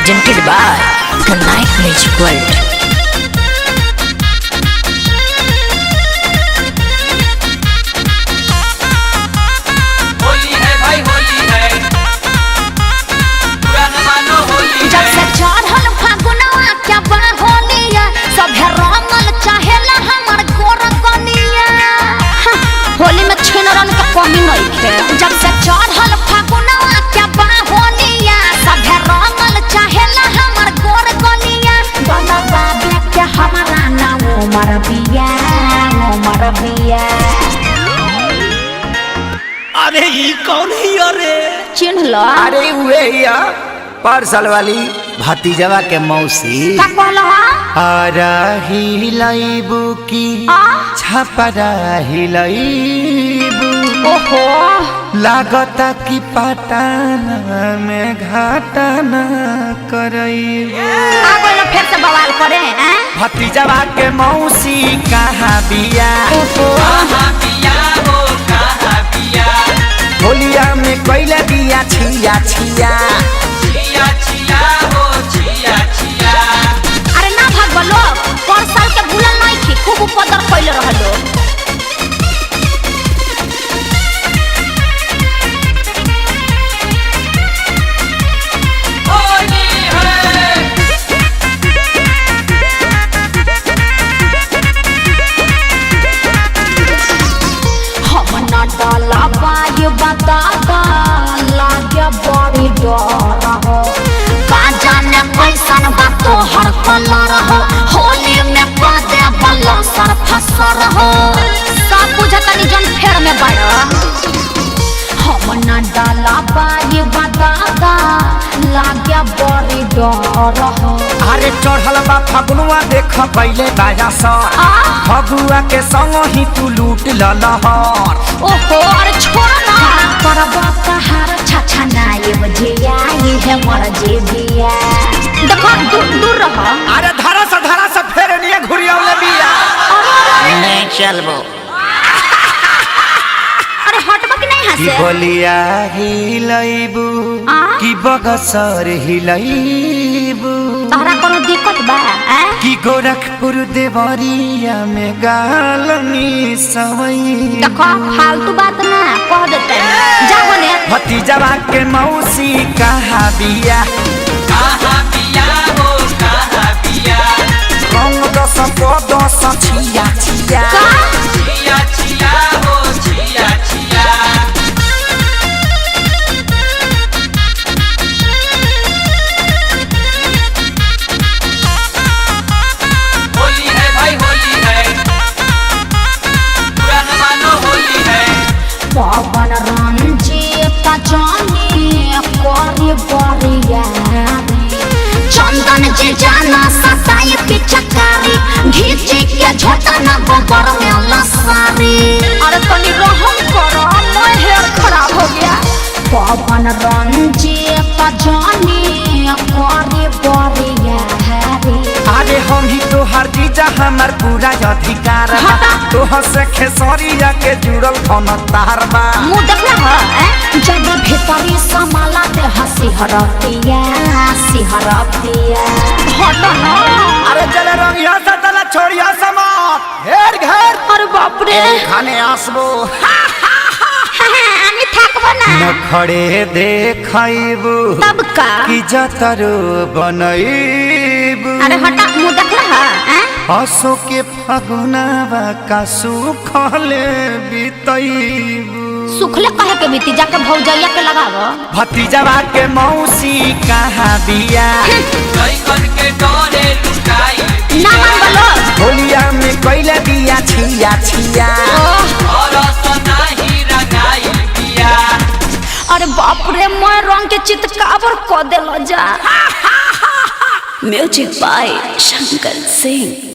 presented by the Night Music World. Holi में छिनरन के कमी नहीं है। जब से चढ़ल फागुनवा क्या बाहोलिया सभे रंगल चाहेला हमर गोर गलिया बाबा बाबे के हमारा नाम उमर बिया। अरे ये कौन है अरे चिन्ह लो। अरे हुए या पार्सल वाली भतीजवा के मौसी का कहलो आरा हिलाइबू की छपरा हिलाइबू। ओहो लागता की पटाना में घाटाना करइबू। आगे ना फिर से बवाल करे हैं। भतीजवा के मौसी कहाँ बिया ओहो होलिया में कोइला बिया छिया छिया। अरे ना भाग लोग पर साल के भूलल नहीं थी खूब उपद्र कइले रहलो। हम ना डाला बाय बताता लागे बड़ी डर हो का जाने कैसन बात तो हर कलर हो होली में पदे बल्ला सर फसर हो सब बुझतनी जन फेर में बड़ा। हम ना डाला बाय बताता लागे बड़ी डर हो। अरे चढ़ल बा फगुआ देख पहले बाजा सा फगुआ के संग ही तू लूट ललहर। ओहो अरे छोड़ ना करबा कहार छछा नाये बजिया ये है मर जे बिया। देखो दूर रह। अरे धारा से फेर निये घुरियावले बिया। नहीं चलबो। अरे हटबा कि नहीं की हंसे। बोलिया हिलाइबू की बगसर हिलाइबू। तहरा कोनो दिक्कत बा की गोरखपुर देवरिया में गालनी सवई। देखो फालतू बात ना कह देते जाओ ने। भतीजवा के मौसी कहाँ बिया रंग दस दस छिया छिया। पवन रंजीत जानी कोरी बरिया चंदन जे जाना सताई पिचकारी घीचे के झोटा ना गोबर में लसारी। अरे तनी रहम करो मैं हेयर खराब हो गया। पवन रंजीत जानी कोरी बरिया अरे हम ही तोहर जीजा हमार पूरा अधिकार बा तोहर से खेसरिया के जुड़ल कौन तार बा। मुँह देखना है जब भीतरी समाला ते हंसी हरतिया हट ना। अरे चले रंगिया से तला छोड़िया समात घेर घेर। अरे बाप रे खाने आसबो আমি থাকবো না। नखड़े देखइबू तब का की जतरो बनइबू। अरे हटा मुँह देखना है। हसो के फगुनावा का सुखले बितइबू। सुखले कहे के बीती जाके भौजैया के लगावो। भतीजवा के मौसी कहाँ बिया ना मान बोलो। होलिया में कोइला बिया छिया छिया। अरे बाप रे मैं रंग के चितकावर क देलो जा। Music by Shankar Singh.